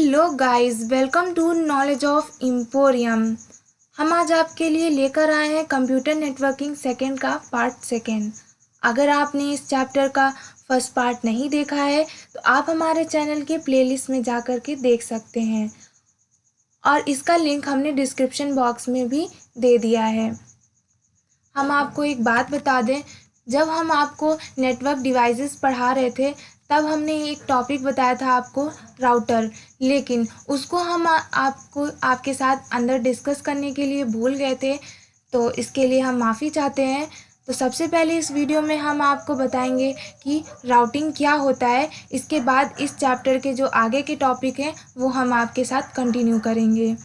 Hello guys, welcome to knowledge of emporium. हम आज आपके लिए लेकर आए हैं कंप्यूटर नेटवर्किंग सेकंड का पार्ट सेकंड। अगर आपने इस चैप्टर का फर्स्ट पार्ट नहीं देखा है तो आप हमारे चैनल के प्लेलिस्ट में जा कर के देख सकते हैं और इसका लिंक हमने डिस्क्रिप्शन बॉक्स में भी दे दिया है। हम आपको एक बात बता दें, जब हम आपको नेटवर्क डिवाइसेस पढ़ा रहे थे तब हमने एक टॉपिक बताया था आपको राउटर, लेकिन उसको हम आपको आपके साथ अंदर डिस्कस करने के लिए भूल गए थे, तो इसके लिए हम माफ़ी चाहते हैं। तो सबसे पहले इस वीडियो में हम आपको बताएंगे कि राउटिंग क्या होता है। इसके बाद इस चैप्टर के जो आगे के टॉपिक हैं वो हम आपके साथ कंटिन्यू करेंगे।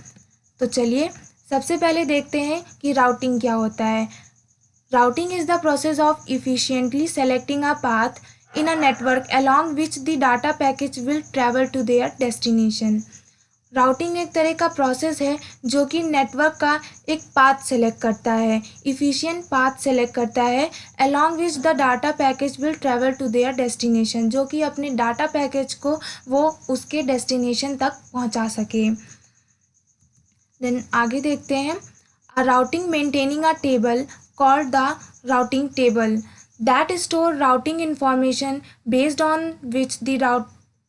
तो चलिए सबसे पहले देखते हैं कि राउटिंग क्या होता है। Routing is the process of efficiently selecting a path in a network along which the data package will travel to their destination. Routing एक तरह का प्रोसेस है जो कि नेटवर्क का एक पाथ सेलेक्ट करता है, इफ़िशिएंट पाथ सेलेक्ट करता है, along which the data package will travel to their destination, जो कि अपने डाटा पैकेज को वो उसके डेस्टिनेशन तक पहुंचा सके। देन आगे देखते हैं, a routing maintaining a table called the routing table that store routing information based on which the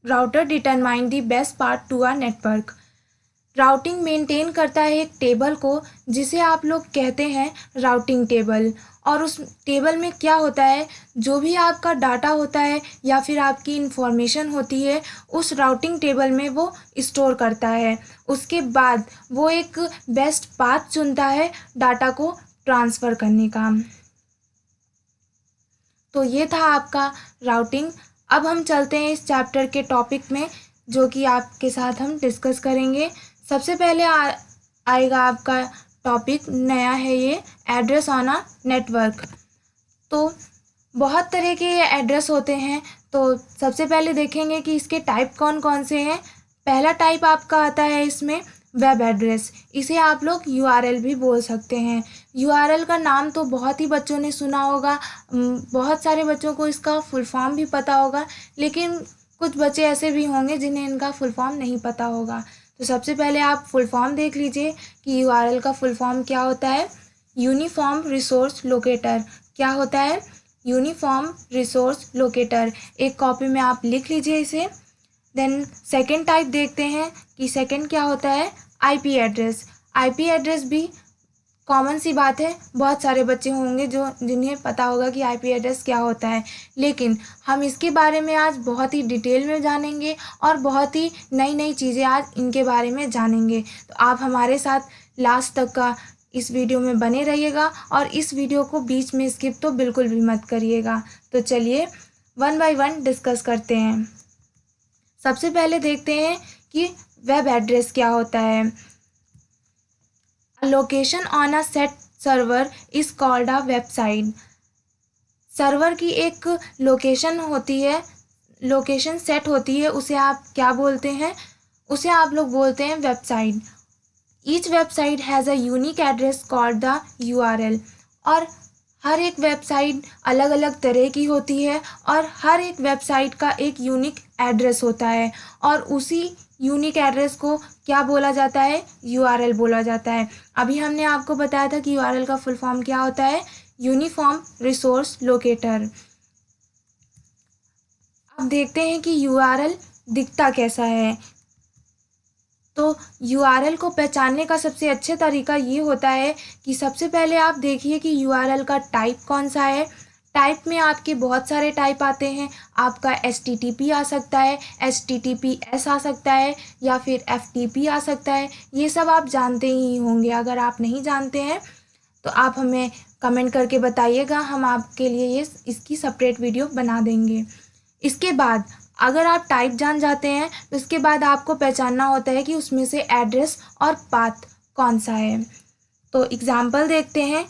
router determine the best path to a network. Routing maintain करता है एक टेबल को जिसे आप लोग कहते हैं राउटिंग टेबल, और उस टेबल में क्या होता है, जो भी आपका डाटा होता है या फिर आपकी इंफॉर्मेशन होती है उस राउटिंग टेबल में वो स्टोर करता है। उसके बाद वो एक बेस्ट पाथ चुनता है डाटा को ट्रांसफ़र करने का। तो ये था आपका राउटिंग। अब हम चलते हैं इस चैप्टर के टॉपिक में जो कि आपके साथ हम डिस्कस करेंगे। सबसे पहले आएगा आपका टॉपिक, नया है ये, एड्रेस ऑन अ नेटवर्क। तो बहुत तरह के ये एड्रेस होते हैं, तो सबसे पहले देखेंगे कि इसके टाइप कौन कौन से हैं। पहला टाइप आपका आता है इसमें वेब एड्रेस। इसे आप लोग यूआरएल भी बोल सकते हैं। यूआरएल का नाम तो बहुत ही बच्चों ने सुना होगा, बहुत सारे बच्चों को इसका फुल फॉर्म भी पता होगा, लेकिन कुछ बच्चे ऐसे भी होंगे जिन्हें इनका फुल फॉर्म नहीं पता होगा। तो सबसे पहले आप फुल फॉर्म देख लीजिए कि यूआरएल का फुल फॉर्म क्या होता है। Uniform resource locator. क्या होता है? Uniform resource locator. एक कॉपी में आप लिख लीजिए इसे। देन सेकेंड टाइप देखते हैं कि सेकेंड क्या होता है, आईपी एड्रेस। आईपी एड्रेस भी कॉमन सी बात है, बहुत सारे बच्चे होंगे जिन्हें पता होगा कि आईपी एड्रेस क्या होता है, लेकिन हम इसके बारे में आज बहुत ही डिटेल में जानेंगे और बहुत ही नई नई चीज़ें आज इनके बारे में जानेंगे। तो आप हमारे साथ लास्ट तक का इस वीडियो में बने रहिएगा और इस वीडियो को बीच में स्किप तो बिल्कुल भी मत करिएगा। तो चलिए वन बाय वन डिस्कस करते हैं। सबसे पहले देखते हैं कि वेब एड्रेस क्या होता है। Location on a set server is called a website. Server की एक लोकेशन होती है, लोकेशन सेट होती है, उसे आप क्या बोलते हैं? उसे आप लोग बोलते हैं website. Each website has a unique address called the URL. और हर एक वेबसाइट अलग अलग तरह की होती है और हर एक वेबसाइट का एक यूनिक एड्रेस होता है, और उसी यूनिक एड्रेस को क्या बोला जाता है? यूआरएल बोला जाता है। अभी हमने आपको बताया था कि यूआरएल का फुल फॉर्म क्या होता है, यूनिफॉर्म रिसोर्स लोकेटर। अब देखते हैं कि यूआरएल दिखता कैसा है। तो यूआरएल को पहचानने का सबसे अच्छा तरीका ये होता है कि सबसे पहले आप देखिए कि यूआरएल का टाइप कौन सा है। टाइप में आपके बहुत सारे टाइप आते हैं। आपका एचटीटीपी आ सकता है, एचटीटीपीएस आ सकता है, या फिर एफटीपी आ सकता है। ये सब आप जानते ही होंगे। अगर आप नहीं जानते हैं तो आप हमें कमेंट करके बताइएगा, हम आपके लिए इसकी सेपरेट वीडियो बना देंगे। इसके बाद अगर आप टाइप जान जाते हैं तो इसके बाद आपको पहचानना होता है कि उसमें से एड्रेस और पाथ कौन सा है। तो एग्जाम्पल देखते हैं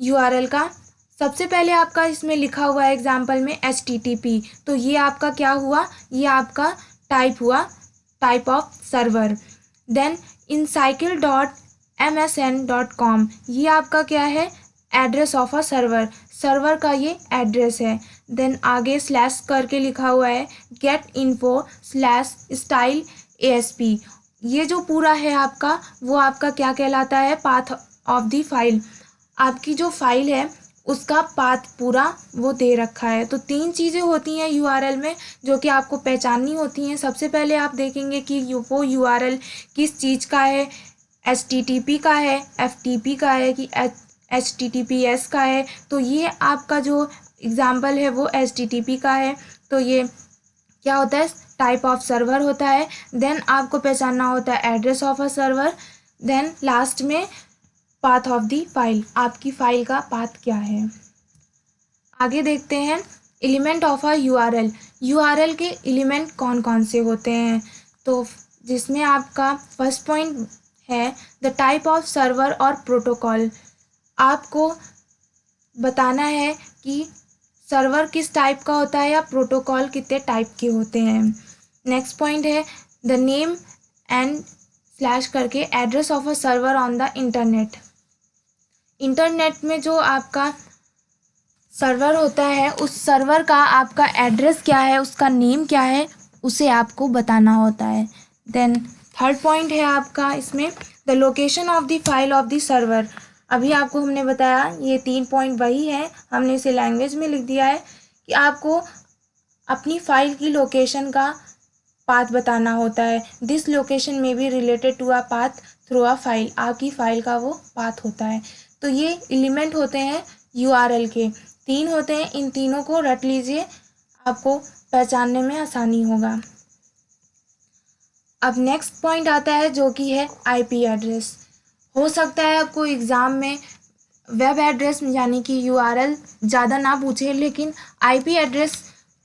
यूआरएल का। सबसे पहले आपका इसमें लिखा हुआ है एग्जाम्पल में एचटीटीपी, तो ये आपका क्या हुआ? ये आपका टाइप हुआ, type of server. Then incycle.msn.com, ये आपका क्या है? Address of a server. Server का ये एड्रेस है। देन आगे स्लैश करके लिखा हुआ है get info slash style ASP। ये जो पूरा है आपका, वो आपका क्या कहलाता है, पाथ ऑफ द फाइल। आपकी जो फाइल है उसका पाथ पूरा वो दे रखा है। तो 3 चीज़ें होती हैं URL में जो कि आपको पहचाननी होती हैं। सबसे पहले आप देखेंगे कि वो URL किस चीज़ का है, HTTP का है, FTP का है कि HTTPS का है। तो ये आपका जो एग्ज़ाम्पल है वो HTTP का है। तो ये क्या होता है, टाइप ऑफ सर्वर होता है। देन आपको पहचानना होता है address of a server. Then last में पाथ ऑफ दी फाइल, आपकी फाइल का पाथ क्या है। आगे देखते हैं element of a URL। URL के एलिमेंट कौन कौन से होते हैं। तो जिसमें आपका फर्स्ट पॉइंट है द टाइप ऑफ सर्वर और प्रोटोकॉल। आपको बताना है कि सर्वर किस टाइप का होता है या प्रोटोकॉल कितने टाइप के होते हैं। नेक्स्ट पॉइंट है द नेम एंड स्लैश करके address of a server on the internet. Internet में जो आपका सर्वर होता है उस सर्वर का आपका एड्रेस क्या है, उसका नेम क्या है, उसे आपको बताना होता है। देन थर्ड पॉइंट है आपका इसमें the location of the file of the server. अभी आपको हमने बताया ये 3 पॉइंट वही है, हमने इसे लैंग्वेज में लिख दिया है कि आपको अपनी फाइल की लोकेशन का पाथ बताना होता है। दिस लोकेशन में be related to a path through a file. आपकी फाइल का वो पाथ होता है। तो ये एलिमेंट होते हैं URL के, 3 होते हैं। इन तीनों को रट लीजिए, आपको पहचानने में आसानी होगा। अब नेक्स्ट पॉइंट आता है जो कि है IP एड्रेस। हो सकता है आपको एग्ज़ाम में वेब एड्रेस यानी कि URL ज़्यादा ना पूछे, लेकिन IP एड्रेस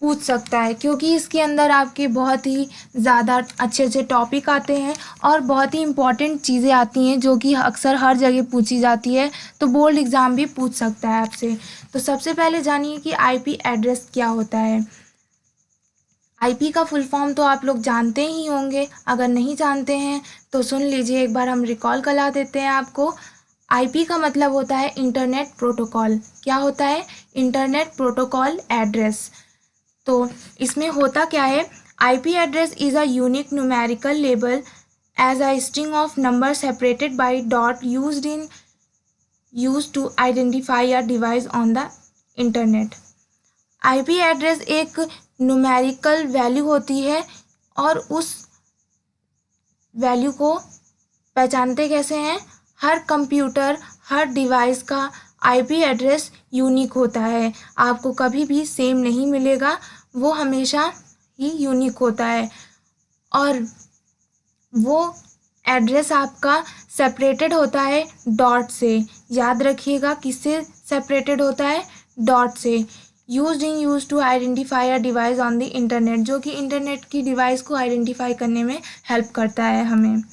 पूछ सकता है क्योंकि इसके अंदर आपके बहुत ही ज़्यादा अच्छे अच्छे टॉपिक आते हैं और बहुत ही इम्पॉर्टेंट चीज़ें आती हैं जो कि अक्सर हर जगह पूछी जाती है। तो बोर्ड एग्ज़ाम भी पूछ सकता है आपसे। तो सबसे पहले जानिए कि IP एड्रेस क्या होता है। IP का फुल फॉर्म तो आप लोग जानते ही होंगे, अगर नहीं जानते हैं तो सुन लीजिए, एक बार हम रिकॉल करा देते हैं आपको। IP का मतलब होता है इंटरनेट प्रोटोकॉल। क्या होता है, इंटरनेट प्रोटोकॉल एड्रेस। तो इसमें होता क्या है, IP address is a unique numerical label as a string of number separated by dot use to identify a device on the internet. IP address एक न्यूमेरिकल वैल्यू होती है और उस वैल्यू को पहचानते कैसे हैं, हर कंप्यूटर हर डिवाइस का IP एड्रेस यूनिक होता है। आपको कभी भी सेम नहीं मिलेगा, वो हमेशा ही यूनिक होता है। और वो एड्रेस आपका सेपरेटेड होता है डॉट से। याद रखिएगा किससे सेपरेटेड होता है, डॉट से। Use to identify a device on the internet, जो कि इंटरनेट की डिवाइस को आइडेंटिफाई करने में हेल्प करता है हमें।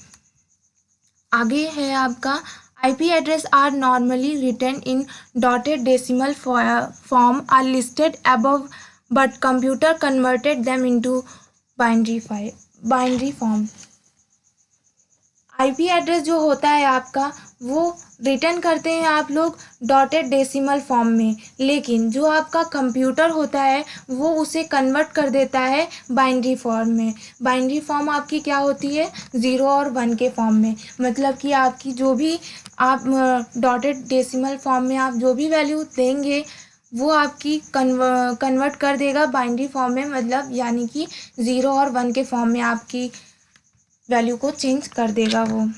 आगे है आपका IP address are normally written in dotted decimal form are listed above but computer converted them into binary form. IP address जो होता है आपका वो रिटर्न करते हैं आप लोग डॉटेड डेसिमल फॉर्म में, लेकिन जो आपका कंप्यूटर होता है वो उसे कन्वर्ट कर देता है बाइनरी फॉर्म में। बाइनरी फॉर्म आपकी क्या होती है, 0 और 1 के फॉर्म में। मतलब कि आपकी जो भी आप डॉटेड डेसिमल फॉर्म में आप जो भी वैल्यू देंगे वो आपकी कन्वर्ट कर देगा बाइनरी फॉर्म में, मतलब यानी कि 0 और 1 के फॉर्म में आपकी वैल्यू को चेंज कर देगा वो।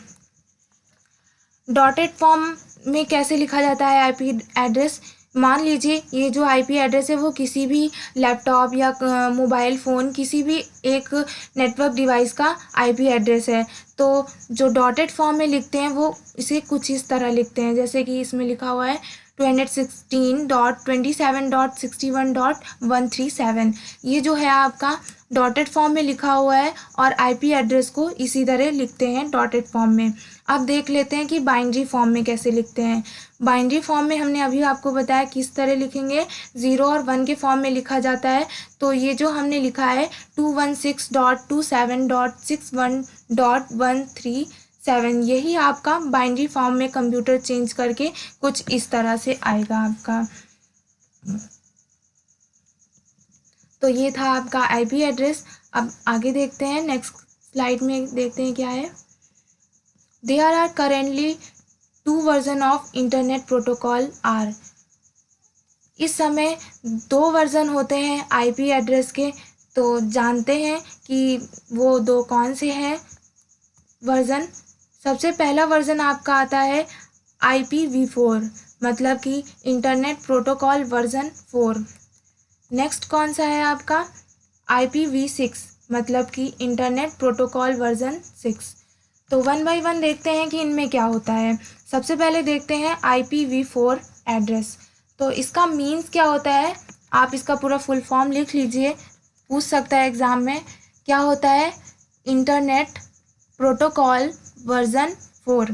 डॉटेड फॉर्म में कैसे लिखा जाता है IP एड्रेस, मान लीजिए ये जो IP एड्रेस है वो किसी भी लैपटॉप या मोबाइल फ़ोन किसी भी एक नेटवर्क डिवाइस का IP एड्रेस है। तो जो डॉटेड फॉर्म में लिखते हैं वो इसे कुछ इस तरह लिखते हैं, जैसे कि इसमें लिखा हुआ है 216.27.61.137। ये जो है आपका डॉटेड फॉर्म में लिखा हुआ है और IP एड्रेस को इसी तरह लिखते हैं डॉटेड फॉर्म में। अब देख लेते हैं कि बाइनरी फॉर्म में कैसे लिखते हैं। बाइनरी फॉर्म में हमने अभी आपको बताया किस तरह लिखेंगे, 0 और 1 के फॉर्म में लिखा जाता है। तो ये जो हमने लिखा है 216.27.61.137, यही आपका बाइनरी फॉर्म में कंप्यूटर चेंज करके कुछ इस तरह से आएगा आपका। तो ये था आपका IP एड्रेस। अब आगे देखते हैं नेक्स्ट स्लाइड में देखते हैं क्या है। There are currently 2 version of internet protocol are. इस समय 2 वर्जन होते हैं आईपी एड्रेस के। तो जानते हैं कि वो 2 कौन से हैं वर्जन। सबसे पहला वर्जन आपका आता है IPv4, मतलब कि इंटरनेट प्रोटोकॉल वर्जन 4। नेक्स्ट कौन सा है आपका IPv6, मतलब कि इंटरनेट प्रोटोकॉल वर्जन 6। तो वन बाय वन देखते हैं कि इनमें क्या होता है। सबसे पहले देखते हैं IPv4 एड्रेस। तो इसका मीन्स क्या होता है, आप इसका पूरा फुल फॉर्म लिख लीजिए, पूछ सकता है एग्ज़ाम में। क्या होता है, इंटरनेट प्रोटोकॉल वर्जन 4।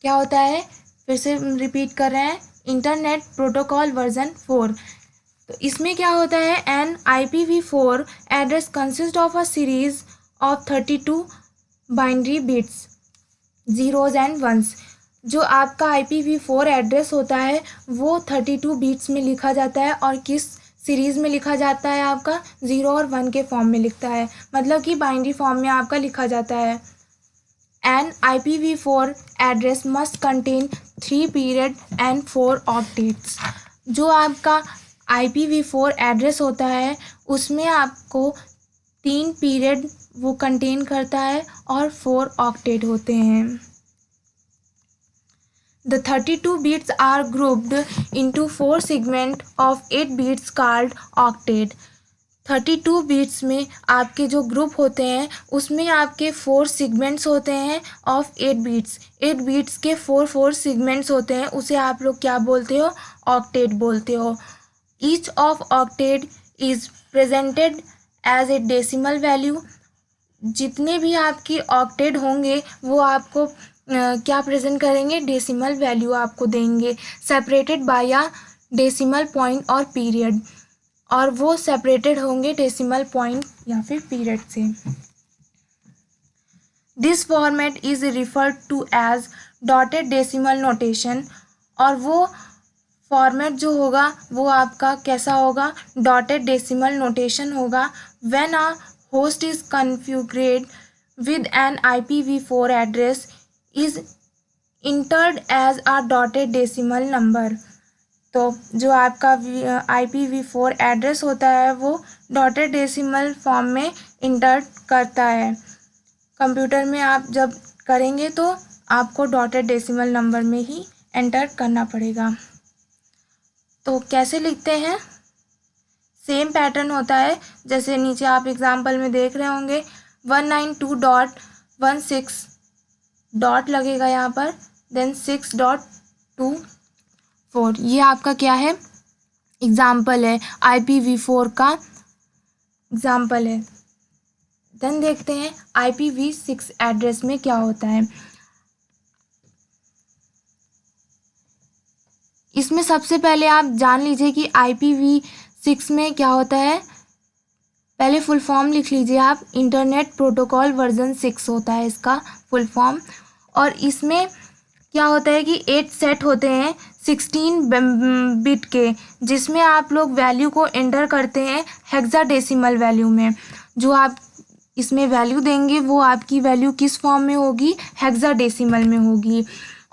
क्या होता है, फिर से रिपीट कर रहे हैं, इंटरनेट प्रोटोकॉल वर्जन 4। तो इसमें क्या होता है, an IPv4 address consist of a series of 32 binary bits, zeros and ones. जो आपका IPv4 एड्रेस होता है वो 32 बिट्स में लिखा जाता है। और किस सीरीज़ में लिखा जाता है, आपका 0 और 1 के फॉर्म में लिखता है, मतलब कि बाइनरी फॉर्म में आपका लिखा जाता है। An IPv4 address must contain 3 period and 4 octets। जो आपका IPv4 एड्रेस होता है उसमें आपको 3 पीरियड वो कंटेन करता है और 4 ऑक्टेट होते हैं। The 32 bits are grouped into 4 segments of 8 bits called octet। 32 bits में आपके जो ग्रुप होते हैं उसमें आपके 4 सेगमेंट्स होते हैं ऑफ 8 बिट्स। 8 बिट्स के 4 सेगमेंट्स होते हैं, उसे आप लोग क्या बोलते हो, ऑक्टेट बोलते हो। Each of octet is presented as a decimal value. जितने भी आपकी ऑक्टेट होंगे वो आपको क्या प्रेजेंट करेंगे, डेसिमल वैल्यू आपको देंगे, separated by a decimal point और पीरियड। और वो सेपरेटेड होंगे डेसिमल पॉइंट या फिर पीरियड से। This format is referred to as dotted decimal notation. और वो फॉर्मेट जो होगा वो आपका कैसा होगा, डॉटेड डेसिमल नोटेशन होगा। When a host is configured with an IPv4 address is entered as a dotted decimal number. तो जो आपका IPv4 एड्रेस होता है वो डॉटेड डेसिमल फॉर्म में इंटर करता है। कंप्यूटर में आप जब करेंगे तो आपको डॉटेड डेसिमल नंबर में ही एंटर करना पड़ेगा। तो कैसे लिखते हैं, सेम पैटर्न होता है जैसे नीचे आप एग्जाम्पल में देख रहे होंगे। 192.16 डॉट लगेगा यहाँ पर, देन 6.24। ये आपका क्या है, एग्जाम्पल है, IPv4 का एग्जाम्पल है। देन देखते हैं IPv6 एड्रेस में क्या होता है। इसमें सबसे पहले आप जान लीजिए कि IPv6 में क्या होता है। पहले फुल फॉर्म लिख लीजिए आप, इंटरनेट प्रोटोकॉल वर्जन 6 होता है इसका फुल फॉर्म। और इसमें क्या होता है कि 8 सेट होते हैं 16 बिट के, जिसमें आप लोग वैल्यू को एंटर करते हैं हेक्साडेसिमल वैल्यू में। जो आप इसमें वैल्यू देंगे वो आपकी वैल्यू किस फॉर्म में होगी, हेक्साडेसिमल में होगी,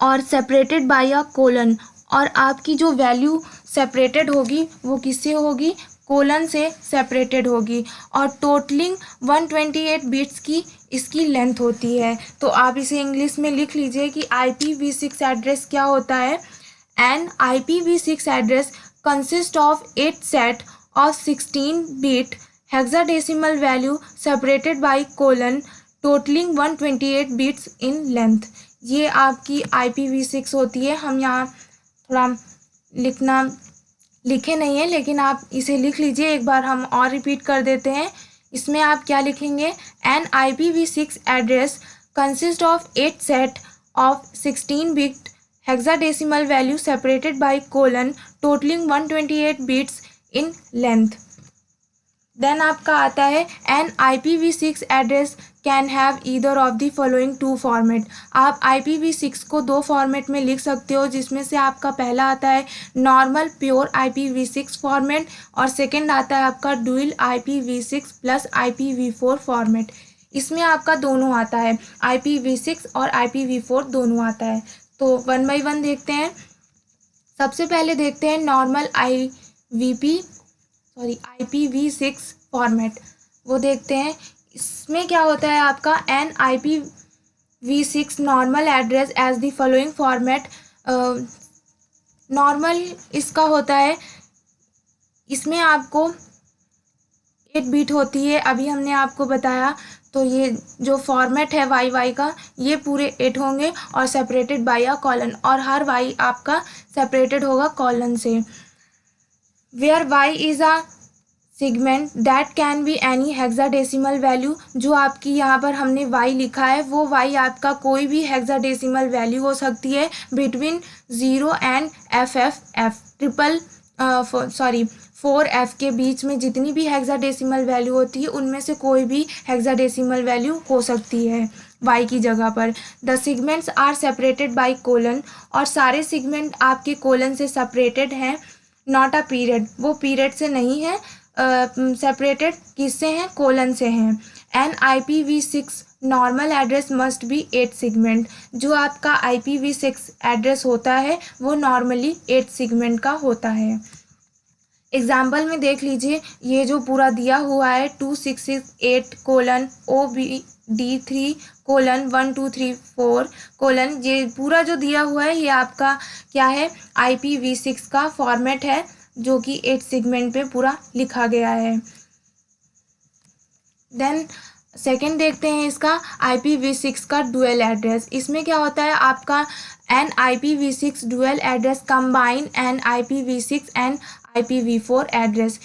और सेपरेटेड बाय अ कोलन। और आपकी जो वैल्यू सेपरेटेड होगी वो किससे होगी, कोलन से सेपरेटेड होगी। और टोटलिंग 128 बिट्स की इसकी लेंथ होती है। तो आप इसे इंग्लिश में लिख लीजिए कि IPv6 एड्रेस क्या होता है, an IPv6 address consist of 8 set of 16 bit hexadecimal value separated by colon totalling 128 bits in length. ये आपकी IPv6 होती है। हम यहाँ थोड़ा लिखे नहीं है, लेकिन आप इसे लिख लीजिए। एक बार हम और रिपीट कर देते हैं। इसमें आप क्या लिखेंगे, an IPv6 address consist of 8 set of 16 bit hexadecimal value separated by colon totalling 128 bits in length. Then आपका आता है an IPv6 address can have either of the following 2 format. आप IPv6 को 2 फॉर्मेट में लिख सकते हो, जिसमें से आपका पहला आता है नॉर्मल प्योर IPv6 फॉर्मेट और सेकंड आता है आपका dual IPv6 plus IPv4 format. इसमें आपका दोनों आता है, IPv6 और IPv4 दोनों आता है। तो 1 बाय 1 देखते हैं। सबसे पहले देखते हैं नॉर्मल IPv6 फॉर्मेट, वो देखते हैं। इसमें क्या होता है आपका an IPv6 normal address as the following format. Normal इसका होता है, इसमें आपको 8 बीट होती है, अभी हमने आपको बताया। तो ये जो फॉर्मेट है वाई का, ये पूरे 8 होंगे और सेपरेटेड बाय अ कॉलन, और हर वाई आपका सेपरेटेड होगा कॉलन से। Where Y is a segment that can be any hexadecimal value, जो आपकी यहाँ पर हमने वाई लिखा है वो वाई आपका कोई भी हेक्साडेसिमल वैल्यू हो सकती है बिटवीन 0 एंड FFF 4F के बीच में जितनी भी हेक्साडेसिमल वैल्यू होती है उनमें से कोई भी हेक्साडेसिमल वैल्यू हो सकती है वाई की जगह पर। The segments are separated by colon, और सारे सेगमेंट आपके कोलन से सेपरेटेड हैं। नॉट अ पीरियड, वो पीरियड से नहीं है, सेपरेटेड किससे हैं, कोलन से हैं। An IPv6 normal address must be 8 segment, जो आपका IPv6 एड्रेस होता है वो नॉर्मली 8 सेगमेंट का होता है। एग्जाम्पल में देख लीजिए, ये जो पूरा दिया हुआ है 2668:OBD3:123:4, ये पूरा जो दिया हुआ है ये आपका क्या है, IPv6 का फॉर्मेट है, जो कि 8 सेगमेंट पे पूरा लिखा गया है। देन सेकेंड देखते हैं इसका IPv6 का डुअल एड्रेस। इसमें क्या होता है आपका an IPv6 dual address combine an IPv6 and IPv4 address.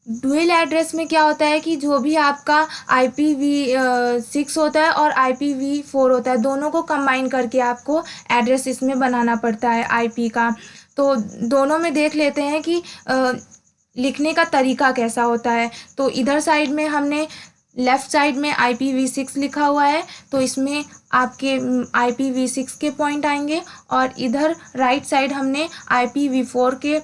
Dual address में क्या होता है कि जो भी आपका IPv6 होता है और IPv4 होता है, दोनों को कंबाइन करके आपको एड्रेस इसमें बनाना पड़ता है IP का। तो दोनों में देख लेते हैं कि लिखने का तरीका कैसा होता है। तो इधर साइड में हमने लेफ़्ट साइड में IPv6 लिखा हुआ है, तो इसमें आपके IPv6 के पॉइंट आएंगे, और इधर राइट साइड हमने IPv4 के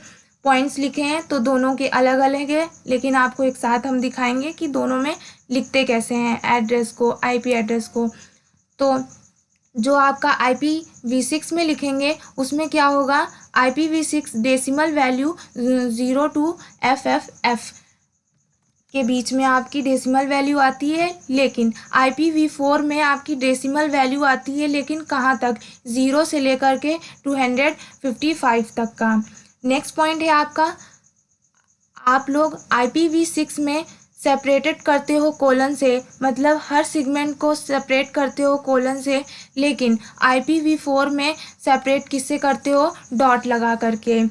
पॉइंट्स लिखे हैं। तो दोनों के अलग अलग है, लेकिन आपको एक साथ हम दिखाएंगे कि दोनों में लिखते कैसे हैं एड्रेस को, IP एड्रेस को। तो जो आपका IPv6 में लिखेंगे उसमें क्या होगा, IPv6 decimal value 0 to FFF के बीच में आपकी डेसिमल वैल्यू आती है, लेकिन IPv4 में आपकी डेसिमल वैल्यू आती है, लेकिन कहाँ तक, 0 से लेकर के 255 तक का। नेक्स्ट पॉइंट है आपका, आप लोग IPv6 में सेपरेटेड करते हो कोलन से, मतलब हर सेगमेंट को सेपरेट करते हो कोलन से, लेकिन IPv4 में सेपरेट किससे करते हो, डॉट लगा करके।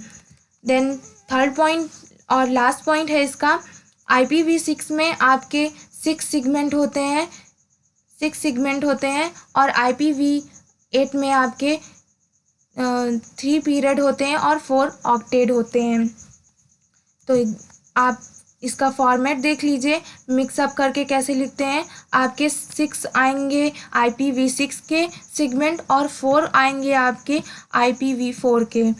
देन थर्ड पॉइंट और लास्ट पॉइंट है इसका, IPv6 में आपके 6 सेगमेंट होते हैं और IPv8 में आपके 3 पीरियड होते हैं और 4 ऑक्टेट होते हैं। तो आप इसका फॉर्मेट देख लीजिए, मिक्सअप करके कैसे लिखते हैं। आपके 6 आएंगे IPv6 के सेगमेंट और 4 आएंगे आपके IPv4 के।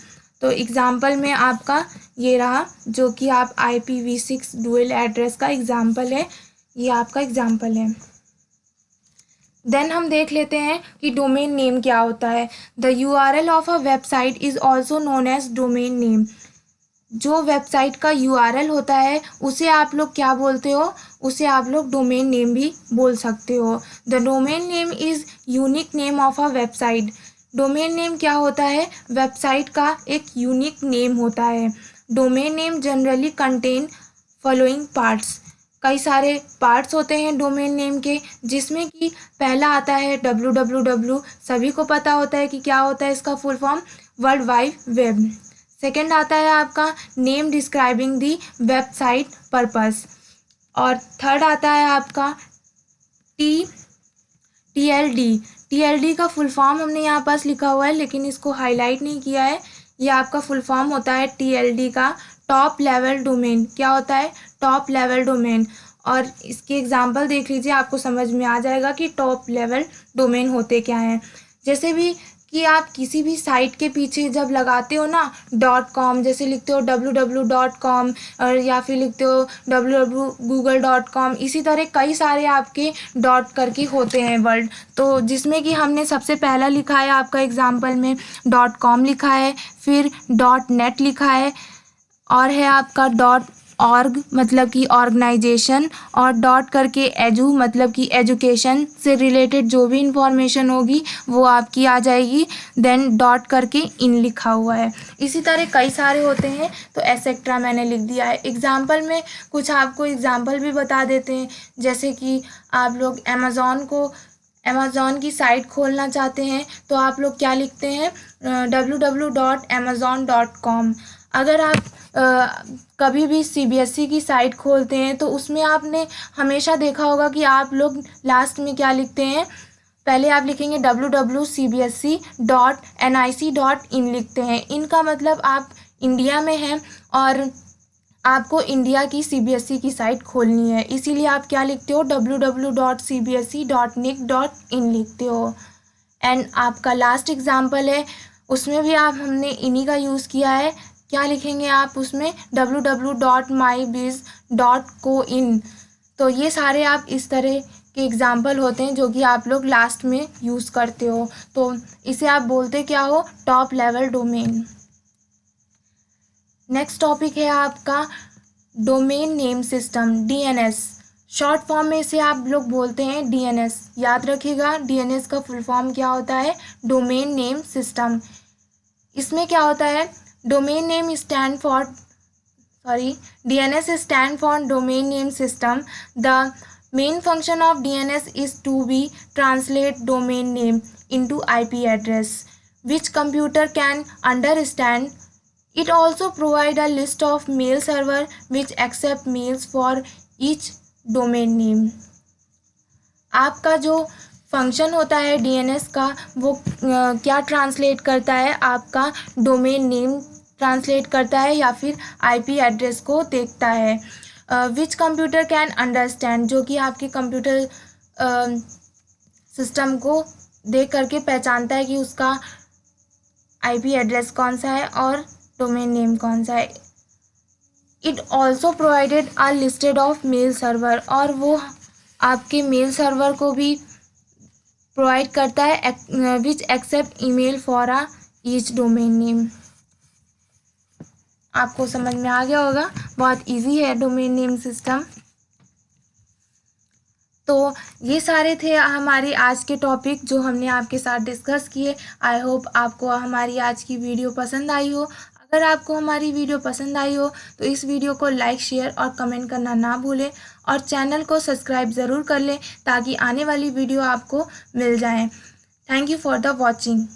तो एग्ज़ाम्पल में आपका ये रहा, जो कि आप IPv6 डुअल एड्रेस का एग्ज़ाम्पल है, ये आपका एग्ज़ाम्पल है। देन हम देख लेते हैं कि डोमेन नेम क्या होता है। The URL of a website is also known as domain name. जो वेबसाइट का URL होता है उसे आप लोग क्या बोलते हो, उसे आप लोग डोमेन नेम भी बोल सकते हो। The domain name is unique name of a website. Domain name क्या होता है, वेबसाइट का एक यूनिक नेम होता है। Domain name generally contain following parts. कई सारे पार्ट्स होते हैं डोमेन नेम के, जिसमें कि पहला आता है www, सभी को पता होता है कि क्या होता है इसका full form, world wide web. Second आता है आपका नेम डिस्क्राइबिंग दी वेबसाइट पर्पस, और थर्ड आता है आपका TLD का फुल फॉर्म हमने यहाँ पास लिखा हुआ है, लेकिन इसको हाईलाइट नहीं किया है। ये आपका फुल फॉर्म होता है TLD का टॉप लेवल डोमेन। क्या होता है, टॉप लेवल डोमेन। और इसके एग्जांपल देख लीजिए, आपको समझ में आ जाएगा कि टॉप लेवल डोमेन होते क्या हैं। जैसे भी कि आप किसी भी साइट के पीछे जब लगाते हो ना .com, जैसे लिखते हो www.com और या फिर लिखते हो www.google.com, इसी तरह कई सारे आपके डॉट करके होते हैं वर्ड। तो जिसमें कि हमने सबसे पहला लिखा है आपका एग्जाम्पल में .com लिखा है, फिर .net लिखा है, और है आपका .org मतलब कि ऑर्गेनाइजेशन, और डॉट करके एजू मतलब कि एजुकेशन से रिलेटेड जो भी इंफॉर्मेशन होगी वो आपकी आ जाएगी। देन डॉट करके इन लिखा हुआ है। इसी तरह कई सारे होते हैं, तो एसेट्रा मैंने लिख दिया है। एग्जाम्पल में कुछ आपको एग्जाम्पल भी बता देते हैं, जैसे कि आप लोग अमेज़ॉन की साइट खोलना चाहते हैं तो आप लोग क्या लिखते हैं www.amazon.com। अगर आप कभी भी CBSE की साइट खोलते हैं तो उसमें आपने हमेशा देखा होगा कि आप लोग लास्ट में क्या लिखते हैं, पहले आप लिखेंगे www.cbse.nic.in लिखते हैं। इनका मतलब आप इंडिया में हैं और आपको इंडिया की CBSE की साइट खोलनी है, इसीलिए आप क्या लिखते हो www.cbse.nic.in लिखते हो। एंड आपका लास्ट एग्जाम्पल है, उसमें भी हमने इन्हीं का यूज़ किया है। क्या लिखेंगे आप उसमें www.mybiz.co.in। तो ये सारे आप इस तरह के एग्जाम्पल होते हैं जो कि आप लोग लास्ट में यूज़ करते हो। तो इसे आप बोलते क्या हो, top level domain. Next topic है आपका domain name system, DNS। Short form में इसे आप लोग बोलते हैं DNS। याद रखिएगा DNS का फुल फॉर्म क्या होता है, डोमेन नेम सिस्टम। इसमें क्या होता है, domain name DNS stand for domain name system. The main function of DNS is to be translate domain name into IP address, which computer can understand. It also provide a list of mail server which accept mails for each domain name. आपका जो function होता है DNS का वो क्या translate करता है, आपका डोमेन नेम ट्रांसलेट करता है या फिर IP एड्रेस को देखता है। विच कंप्यूटर कैन अंडरस्टैंड, जो कि आपके कंप्यूटर सिस्टम को देख करके पहचानता है कि उसका IP एड्रेस कौन सा है और डोमेन नेम कौन सा है। It also provided a listed of male server, और वो आपके मेल सर्वर को भी प्रोवाइड करता है which accept email for a each domain name. आपको समझ में आ गया होगा, बहुत इजी है डोमेन नेम सिस्टम। तो ये सारे थे हमारे आज के टॉपिक जो हमने आपके साथ डिस्कस किए। आई होप आपको हमारी आज की वीडियो पसंद आई हो। अगर आपको हमारी वीडियो पसंद आई हो तो इस वीडियो को लाइक, शेयर और कमेंट करना ना भूलें, और चैनल को सब्सक्राइब ज़रूर कर लें ताकि आने वाली वीडियो आपको मिल जाए। Thank you for the watching.